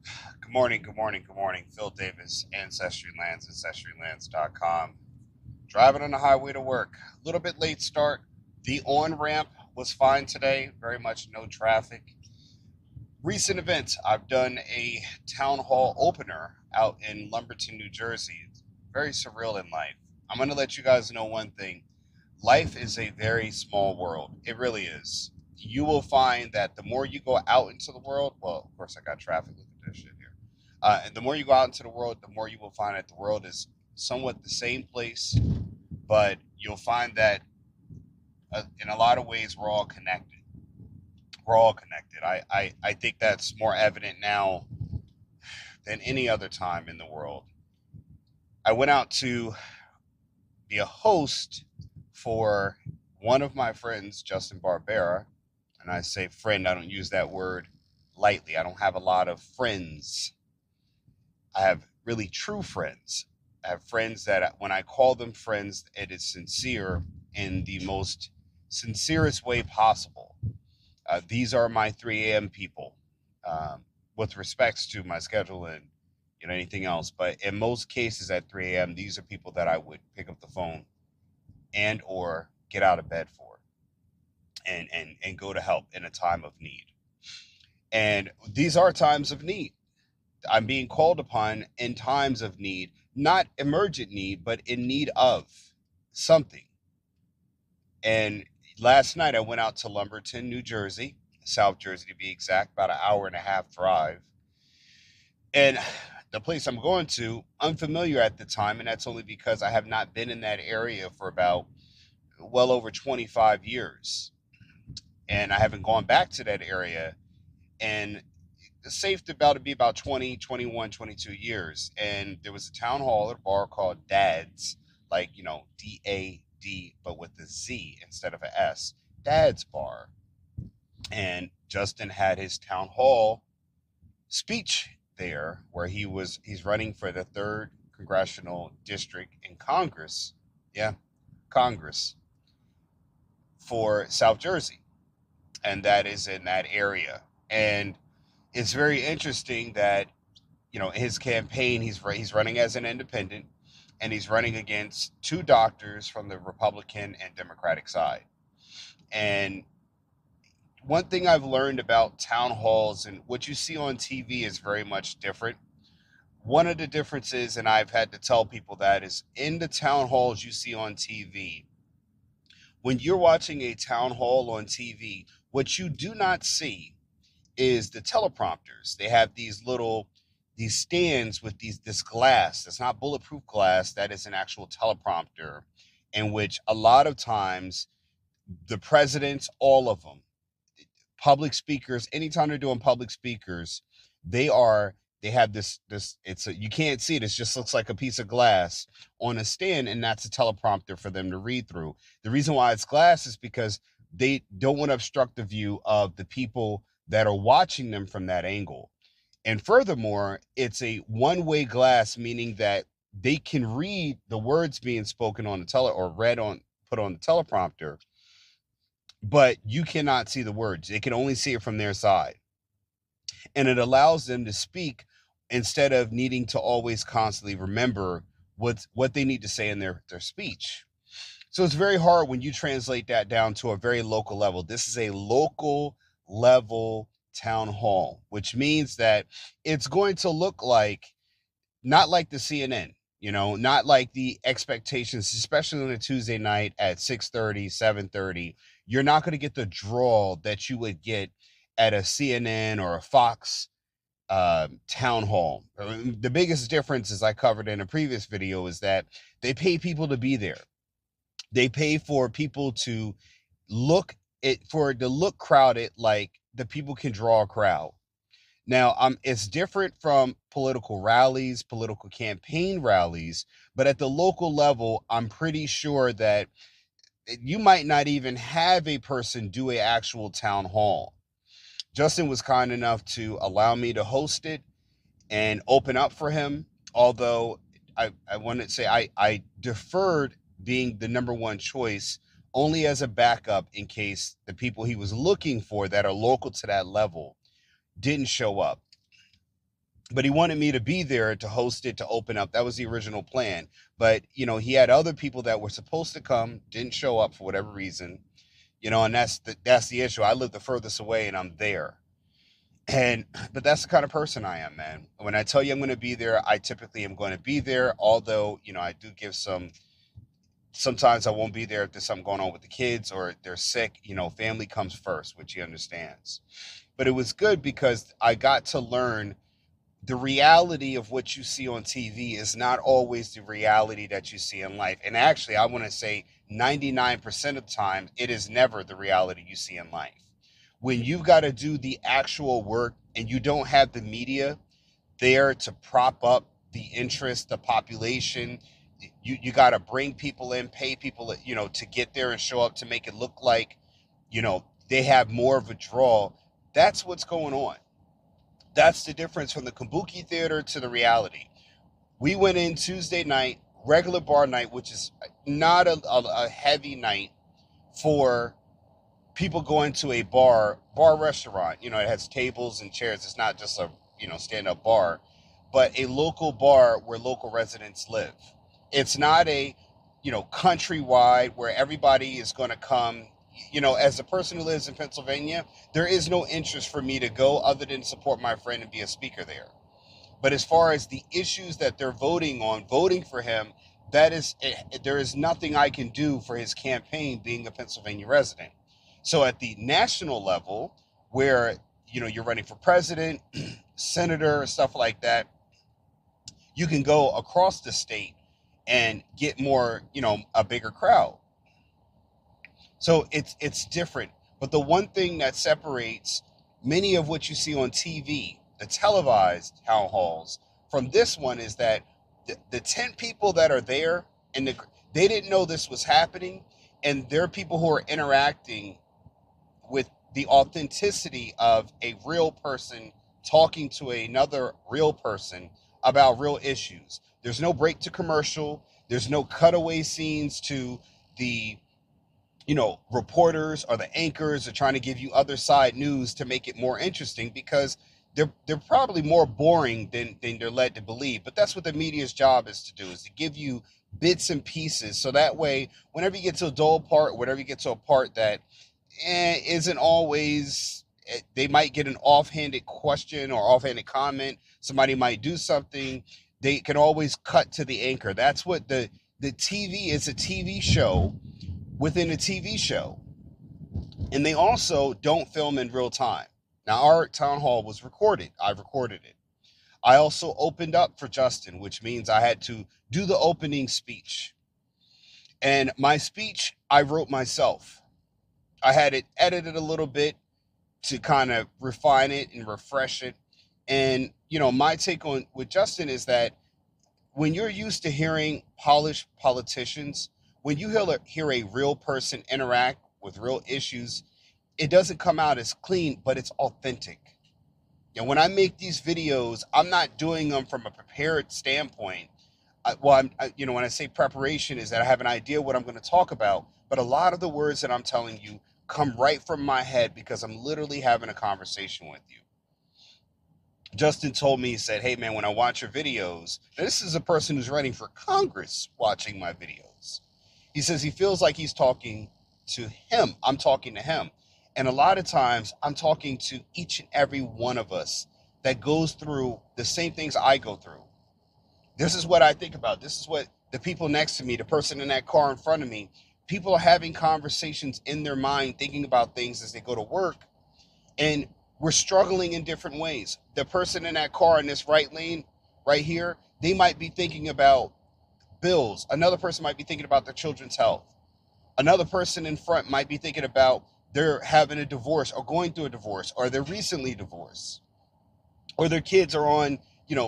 Good morning, good morning, good morning. Phil Davis, Ancestry Lands, ancestrylands.com. Driving on the highway to work. A little bit late start. The on ramp was fine today, very much no traffic. Recent events, I've done a town hall opener out in Lumberton, New Jersey. It's very surreal in life. I'm going to let you guys know one thing. Life is a very small world. It really is. You will find that the more you go out into the world, well, of course, I got traffic. Look at this shit here. And the more you go out into the world, the more you will find that the world is somewhat the same place, but you'll find that in a lot of ways, we're all connected. We're all connected. I think that's more evident now than any other time in the world. I went out to be a host for one of my friends, Justin Barbera. And I say friend, I don't use that word lightly. I don't have a lot of friends. I have really true friends. I have friends that when I call them friends, it is sincere in the most sincerest way possible. These are my 3 a.m. people, with respects to my schedule and anything else. But in most cases at 3 a.m., these are people that I would pick up the phone and or get out of bed for and go to help in a time of need. And these are times of need. I'm being called upon in times of need, not emergent need, but in need of something. And last night I went out to Lumberton, New Jersey, South Jersey to be exact, about an hour and a half drive. And the place I'm going to, unfamiliar at the time, and that's only because I have not been in that area for about well over 25 years. And I haven't gone back to that area. And it's safe to about to be about 20, 21, 22 years. And there was a town hall at a bar called Dad's, like, DAD, but with the Z instead of an S. Dad's Bar. And Justin had his town hall speech there where he's running for the 3rd congressional district in Congress. Yeah, Congress for South Jersey. And that is in that area. And it's very interesting that his campaign, he's running as an independent, and he's running against 2 doctors from the Republican and Democratic side. And one thing I've learned about town halls and what you see on TV is very much different. One of the differences, and I've had to tell people that, is in the town halls you see on TV. When you're watching a town hall on TV, what you do not see is the teleprompters. They have these stands with this glass. That's not bulletproof glass. That is an actual teleprompter, in which a lot of times the presidents, all of them, public speakers, anytime they're doing public speakers, they are they have this you can't see it. It just looks like a piece of glass on a stand, and that's a teleprompter for them to read through. The reason why it's glass is because they don't want to obstruct the view of the people that are watching them from that angle. And furthermore, it's a one-way glass, meaning that they can read the words being spoken on the or read on put on the teleprompter, but you cannot see the words. They can only see it from their side. And it allows them to speak instead of needing to always constantly remember what they need to say in their speech. So it's very hard when you translate that down to a very local level. This is a local level town hall, which means that it's going to look like, not like the CNN, not like the expectations, especially on a Tuesday night at 6:30, 7:30. You're not going to get the draw that you would get at a CNN or a Fox town hall. The biggest difference, as I covered in a previous video, is that they pay people to be there. They pay for people to for it to look crowded, like the people can draw a crowd. Now, it's different from political rallies, political campaign rallies, but at the local level, I'm pretty sure that you might not even have a person do a actual town hall. Justin was kind enough to allow me to host it and open up for him. Although I want to say I deferred being the number one choice only as a backup in case the people he was looking for that are local to that level didn't show up. but he wanted me to be there to host it, to open up. That was the original plan. But, he had other people that were supposed to come, didn't show up for whatever reason, and that's the issue. I live the furthest away and I'm there. And but that's the kind of person I am, man. When I tell you I'm going to be there, I typically am going to be there. Although, I do give sometimes I won't be there if there's something going on with the kids or they're sick. Family comes first, which he understands. But it was good because I got to learn the reality of what you see on TV is not always the reality that you see in life. And actually, I want to say 99% of the time, it is never the reality you see in life. When you've got to do the actual work and you don't have the media there to prop up the interest, the population, you got to bring people in, pay people, to get there and show up to make it look like, they have more of a draw. That's what's going on. That's the difference from the kabuki theater to the reality. We went in Tuesday night, regular bar night, which is not a heavy night for people going to a bar restaurant. It has tables and chairs. It's not just a stand up bar, but a local bar where local residents live. It's not a countrywide where everybody is going to come. As a person who lives in Pennsylvania, there is no interest for me to go other than support my friend and be a speaker there. But as far as the issues that they're voting for him, there is nothing I can do for his campaign being a Pennsylvania resident. So at the national level, where you're running for president, senator, stuff like that, you can go across the state and get more, a bigger crowd. So it's different. But the one thing that separates many of what you see on TV, the televised town halls, from this one is that the 10 people that are there, and they didn't know this was happening, and there are people who are interacting with the authenticity of a real person talking to another real person about real issues. There's no break to commercial. There's no cutaway scenes to the reporters or the anchors are trying to give you other side news to make it more interesting, because they're probably more boring than they're led to believe. But that's what the media's job is to do, is to give you bits and pieces, so that way whenever you get to a dull part, whenever you get to a part that isn't always, they might get an offhanded question or offhanded comment, somebody might do something, they can always cut to the anchor. That's what the TV is, a TV show within a TV show. And they also don't film in real time. Now, our town hall was recorded. I recorded it. I also opened up for Justin, which means I had to do the opening speech. And my speech, I wrote myself. I had it edited a little bit to kind of refine it and refresh it. And, my take on with Justin is that when you're used to hearing polished politicians, when you hear a real person interact with real issues, it doesn't come out as clean, but it's authentic. And when I make these videos, I'm not doing them from a prepared standpoint. When I say preparation, is that I have an idea what I'm going to talk about, but a lot of the words that I'm telling you come right from my head because I'm literally having a conversation with you. Justin told me, he said, "Hey man, when I watch your videos," this is a person who's running for Congress watching my videos. He says he feels like he's talking to him. I'm talking to him. And a lot of times I'm talking to each and every one of us that goes through the same things I go through. This is what I think about. This is what the people next to me, the person in that car in front of me, people are having conversations in their mind, thinking about things as they go to work. And we're struggling in different ways. The person in that car in this right lane right here, they might be thinking about bills. Another person might be thinking about their children's health. Another person in front might be thinking about they're having a divorce or going through a divorce, or they're recently divorced, or their kids are on,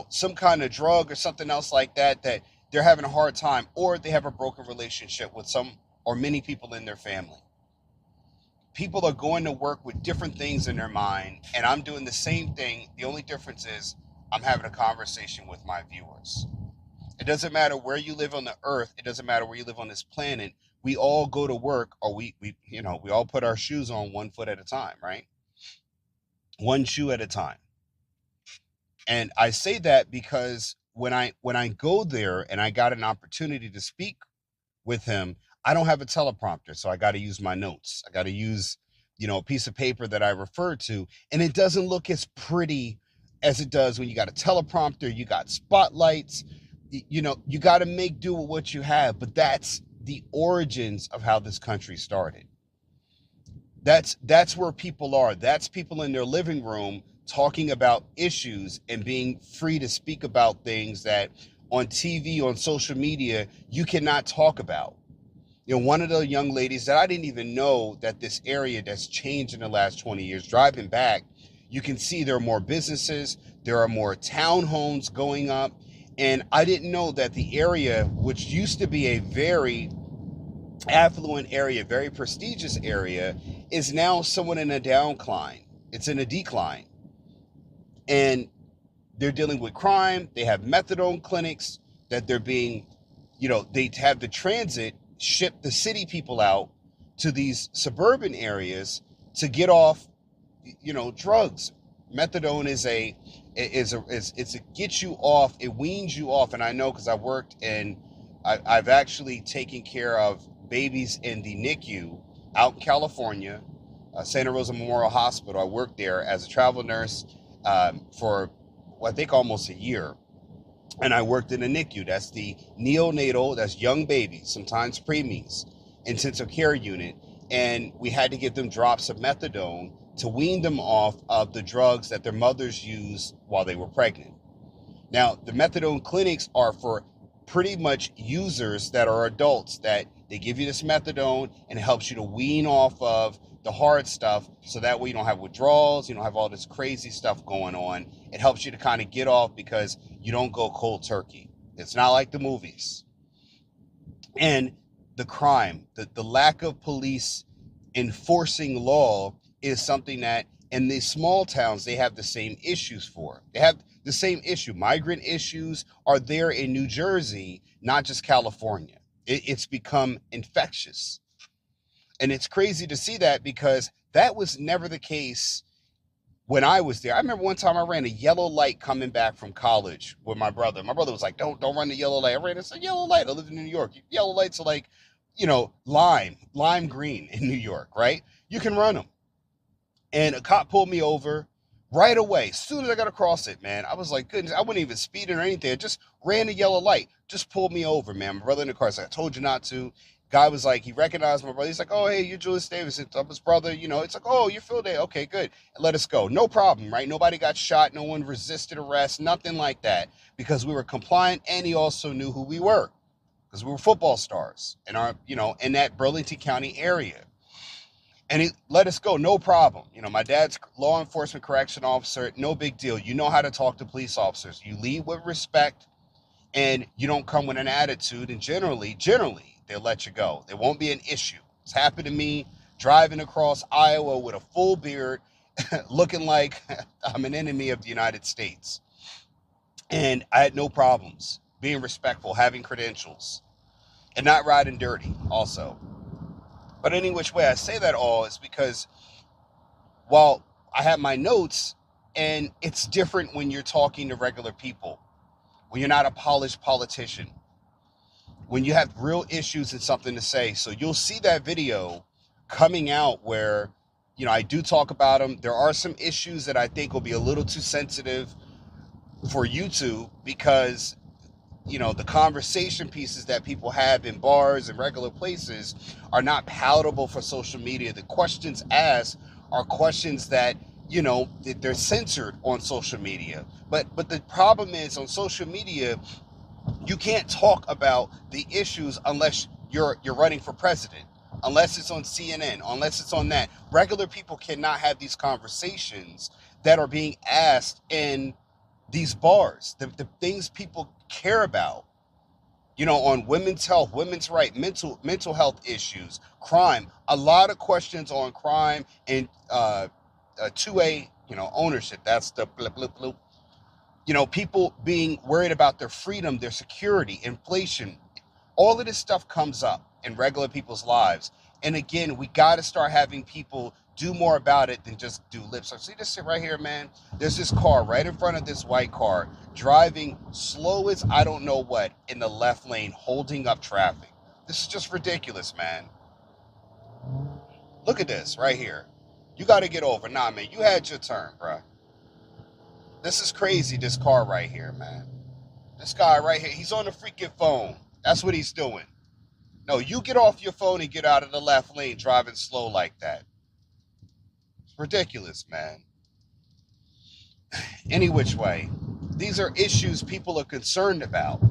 some kind of drug or something else like that they're having a hard time, or they have a broken relationship with some or many people in their family. People are going to work with different things in their mind, and I'm doing the same thing. The only difference is I'm having a conversation with my viewers. It doesn't matter where you live on the earth. It doesn't matter where you live on this planet. We all go to work, or we all put our shoes on one foot at a time, right? One shoe at a time. And I say that because when I go there and I got an opportunity to speak with him, I don't have a teleprompter, so I got to use my notes. I got to use, a piece of paper that I refer to, and it doesn't look as pretty as it does when you got a teleprompter, you got spotlights, you got to make do with what you have, but that's the origins of how this country started. That's where people are. That's people in their living room talking about issues and being free to speak about things that on TV, on social media, you cannot talk about. One of the young ladies that I didn't even know that this area that's changed in the last 20 years, driving back, you can see there are more businesses, there are more townhomes going up. And I didn't know that the area, which used to be a very affluent area, very prestigious area, is now somewhat in a downcline. It's in a decline. And they're dealing with crime. They have methadone clinics that they're being, they have the transit ship the city people out to these suburban areas to get off, drugs. Methadone it's a gets you off, it weans you off. And I know because I've actually taken care of babies in the NICU out in California, Santa Rosa Memorial Hospital. I worked there as a travel nurse for I think almost a year. And I worked in a NICU. That's the neonatal, that's young babies, sometimes preemies, intensive care unit. And we had to give them drops of methadone to wean them off of the drugs that their mothers used while they were pregnant. Now, the methadone clinics are for pretty much users that are adults, that they give you this methadone and it helps you to wean off of the hard stuff, so that way you don't have withdrawals, you don't have all this crazy stuff going on. It helps you to kind of get off because you don't go cold turkey. It's not like the movies. And the crime, the lack of police enforcing law is something that in these small towns they have the same issues for. They have the same issue. Migrant issues are there in New Jersey, not just California. It's become infectious. And it's crazy to see that because that was never the case when I was there. I remember one time I ran a yellow light coming back from college with my brother. My brother was like, don't run the yellow light. I ran a yellow light. I lived in New York. Yellow lights are like, lime green in New York, right? You can run them. And a cop pulled me over right away. As soon as I got across it, man, I was like, goodness, I wasn't even speeding or anything. I just ran the yellow light. Just pulled me over, man. My brother in the car said, I told you not to. Guy was like, he recognized my brother. He's like, oh, hey, you're Julius Davis. It's his brother. It's like, oh, you're Phil Day. Okay, good. Let us go. No problem, right? Nobody got shot. No one resisted arrest. Nothing like that, because we were compliant, and he also knew who we were because we were football stars in that Burlington County area. And he let us go, no problem. My dad's law enforcement correction officer, no big deal. You know how to talk to police officers. You lead with respect, and you don't come with an attitude. And generally, they'll let you go. There won't be an issue. It's happened to me driving across Iowa with a full beard, looking like I'm an enemy of the United States. And I had no problems being respectful, having credentials, and not riding dirty also. But any which way I say that all is because while I have my notes, and it's different when you're talking to regular people, when you're not a polished politician, when you have real issues and something to say. So you'll see that video coming out where, I do talk about them. There are some issues that I think will be a little too sensitive for YouTube because, the conversation pieces that people have in bars and regular places are not palatable for social media. The questions asked are questions that, they're censored on social media. But the problem is on social media, you can't talk about the issues unless you're running for president, unless it's on CNN, unless it's on that. Regular people cannot have these conversations that are being asked in these bars, the things people care about, on women's health, women's right, mental health issues, crime, a lot of questions on crime and 2A, ownership. That's the blip, blip, blip. People being worried about their freedom, their security, inflation. All of this stuff comes up in regular people's lives. And again, we got to start having people do more about it than just do lip service. See this shit right here, man? There's this car right in front of this white car driving slow as I don't know what in the left lane, holding up traffic. This is just ridiculous, man. Look at this right here. You got to get over. Nah, man, you had your turn, bruh. This is crazy, this car right here, man. This guy right here, he's on the freaking phone. That's what he's doing. No, you get off your phone and get out of the left lane driving slow like that. It's ridiculous, man. Any which way, these are issues people are concerned about.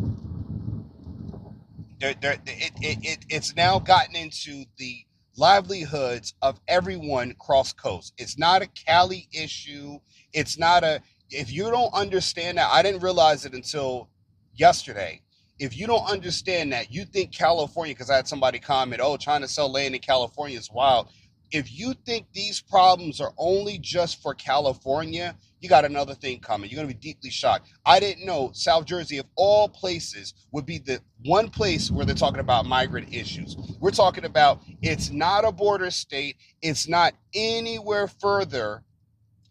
It's now gotten into the livelihoods of everyone cross coast. It's not a Cali issue. It's not a, if you don't understand that, I didn't realize it until yesterday. If you don't understand that, you think California, because I had somebody comment, oh, trying to sell land in California is wild. If you think these problems are only just for California, you got another thing coming. You're going to be deeply shocked. I didn't know South Jersey, of all places, would be the one place where they're talking about migrant issues. We're talking about it's not a border state. It's not anywhere further.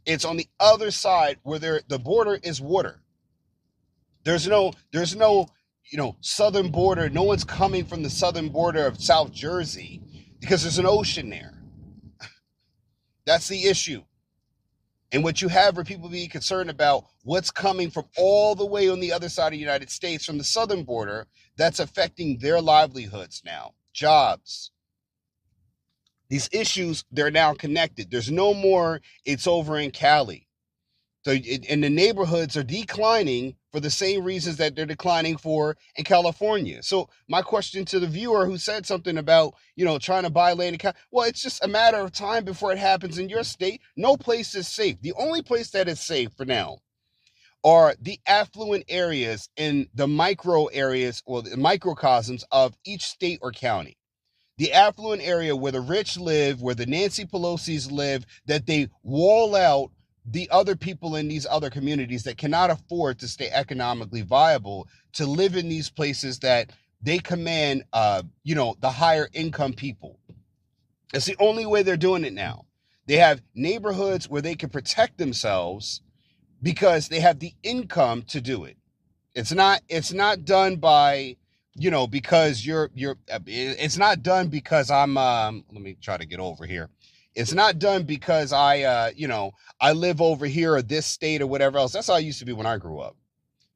It's on the other side where the border is water. There's no, southern border. No one's coming from the southern border of South Jersey because there's an ocean there. That's the issue. And what you have are people being concerned about what's coming from all the way on the other side of the United States from the southern border that's affecting their livelihoods now, jobs. These issues, they're now connected. There's no more, it's over in Cali. So, and the neighborhoods are declining for the same reasons that they're declining for in California. So my question to the viewer who said something about, trying to buy land in California, well, it's just a matter of time before it happens in your state. No place is safe. The only place that is safe for now are the affluent areas in the micro areas or the microcosms of each state or county. The affluent area where the rich live, where the Nancy Pelosi's live, that they wall out the other people in these other communities that cannot afford to stay economically viable to live in these places that they command, the higher income people. It's the only way they're doing it now. They have neighborhoods where they can protect themselves because they have the income to do it. It's not done by, because it's not done because I'm, let me try to get over here. It's not done because I live over here or this state or whatever else. That's how it used to be when I grew up.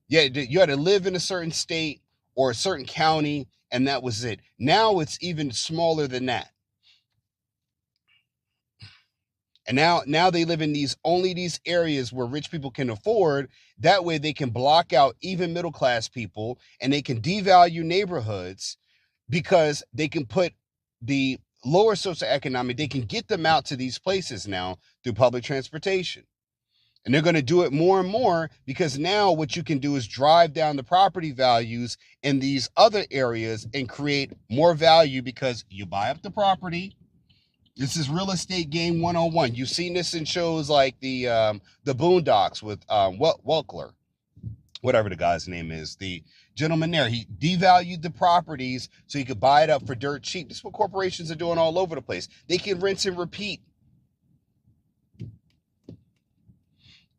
Yeah, you had to live in a certain state or a certain county, and that was it. Now it's even smaller than that. And now they live in these areas where rich people can afford. That way they can block out even middle class people, and they can devalue neighborhoods because they can put the lower socioeconomic, they can get them out to these places now through public transportation. And they're going to do it more and more because now what you can do is drive down the property values in these other areas and create more value because you buy up the property. This is real estate game 101. You've seen this in shows like the Boondocks with Welkler, whatever the guy's name is, the gentleman there. He devalued the properties so he could buy it up for dirt cheap. This is what corporations are doing all over the place. They can rinse and repeat.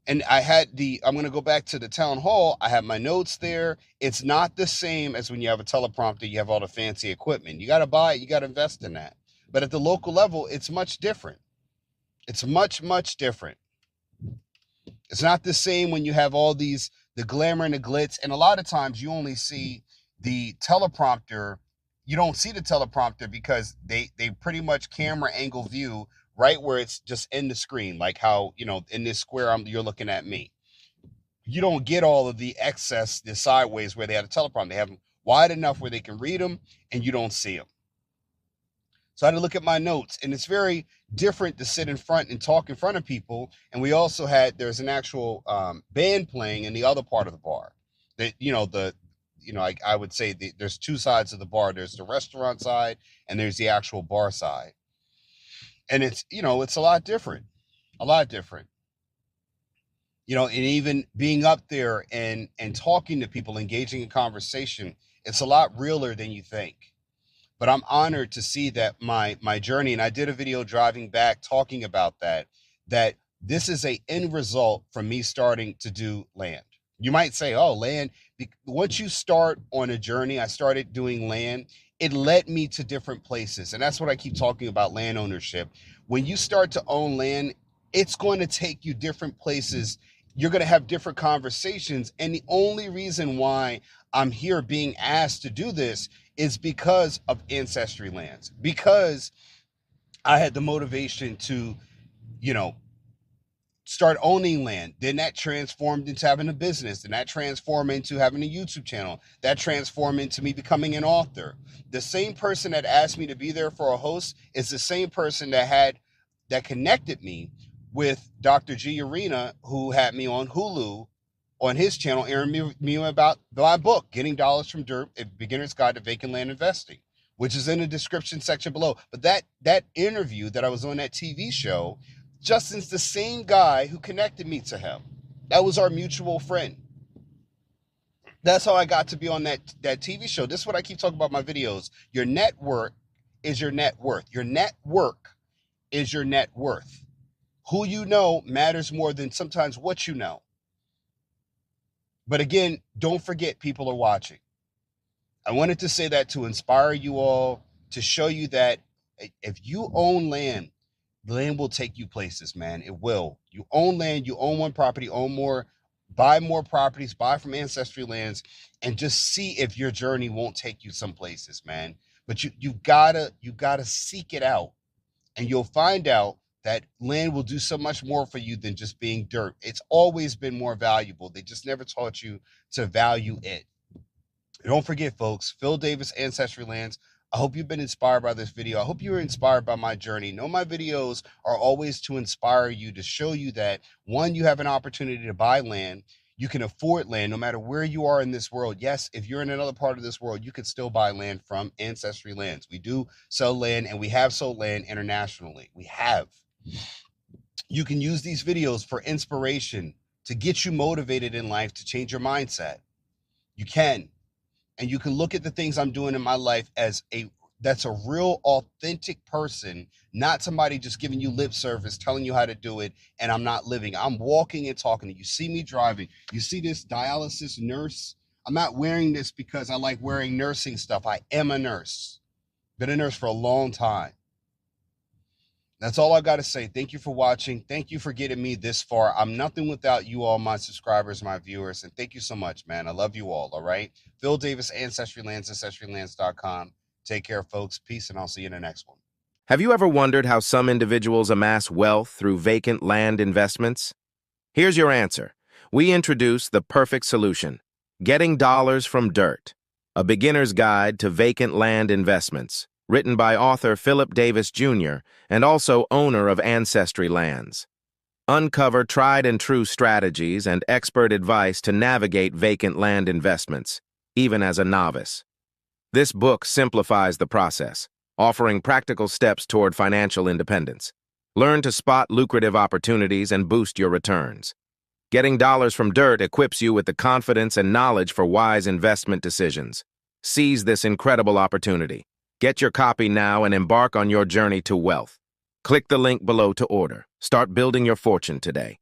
And I'm going to go back to the town hall. I have my notes there. It's not the same as when you have a teleprompter, you have all the fancy equipment. You got to buy it, you got to invest in that. But at the local level, it's much different. It's much, much different. It's not the same when you have all the glamour and the glitz. And a lot of times you only see the teleprompter. You don't see the teleprompter because they pretty much camera angle view right where it's just in the screen. Like how, in this square, you're looking at me. You don't get all of the excess, the sideways where they have a teleprompter. They have them wide enough where they can read them and you don't see them. So I had to look at my notes, and it's very different to sit in front and talk in front of people. And we also there's an actual band playing in the other part of the bar. I would say there's two sides of the bar. There's the restaurant side and there's the actual bar side. And it's a lot different, and even being up there and talking to people, engaging in conversation, it's a lot realer than you think. But I'm honored to see that my journey, and I did a video driving back talking about that this is a end result from me starting to do land. You might say, oh, land. Once you start on a journey, I started doing land. It led me to different places. And that's what I keep talking about, land ownership. When you start to own land, it's going to take you different places. You're going to have different conversations. And the only reason why I'm here being asked to do this is because of Ancestry Lands, because I had the motivation to, you know, start owning land. Then that transformed into having a business. Then that transformed into having a YouTube channel. That transformed into me becoming an author. The same person that asked me to be there for a host is the same person that connected me with Dr. G Arena, who had me on Hulu on his channel, airing me about my book, Getting Dollars from Dirt, A Beginner's Guide to Vacant Land Investing, which is in the description section below. But that interview that I was on, that TV show, Justin's the same guy who connected me to him. That was our mutual friend. That's how I got to be on that TV show. This is what I keep talking about in my videos. Your network is your net worth. Your network is your net worth. Who you know matters more than sometimes what you know. But again, don't forget, people are watching. I wanted to say that to inspire you all, to show you that if you own land, land will take you places, man. It will. You own land, you own one property, own more, buy more properties, buy from Ancestry Lands, and just see if your journey won't take you some places, man. But you gotta seek it out, and you'll find out that land will do so much more for you than just being dirt. It's always been more valuable. They just never taught you to value it. Don't forget, folks, Phil Davis, Ancestry Lands. I hope you've been inspired by this video. I hope you were inspired by my journey. Know my videos are always to inspire you, to show you that, one, you have an opportunity to buy land. You can afford land no matter where you are in this world. Yes, if you're in another part of this world, you could still buy land from Ancestry Lands. We do sell land, and we have sold land internationally. We have. You can use these videos for inspiration, to get you motivated in life, to change your mindset. You can. And you can look at the things I'm doing in my life as that's a real authentic person, not somebody just giving you lip service, telling you how to do it, and I'm not living. I'm walking and talking. You see me driving. You see this dialysis nurse. I'm not wearing this because I like wearing nursing stuff. I am a nurse. Been a nurse for a long time. That's all I got to say. Thank you for watching. Thank you for getting me this far. I'm nothing without you all, my subscribers, my viewers. And thank you so much, man. I love you all right? Phil Davis, Ancestry Lands, AncestryLands.com. Take care, folks. Peace, and I'll see you in the next one. Have you ever wondered how some individuals amass wealth through vacant land investments? Here's your answer. We introduce the perfect solution: Getting Dollars from Dirt, a beginner's guide to vacant land investments, written by author Philip Davis Jr. and also owner of Ancestry Lands. Uncover tried-and-true strategies and expert advice to navigate vacant land investments, even as a novice. This book simplifies the process, offering practical steps toward financial independence. Learn to spot lucrative opportunities and boost your returns. Getting Dollars from Dirt equips you with the confidence and knowledge for wise investment decisions. Seize this incredible opportunity. Get your copy now and embark on your journey to wealth. Click the link below to order. Start building your fortune today.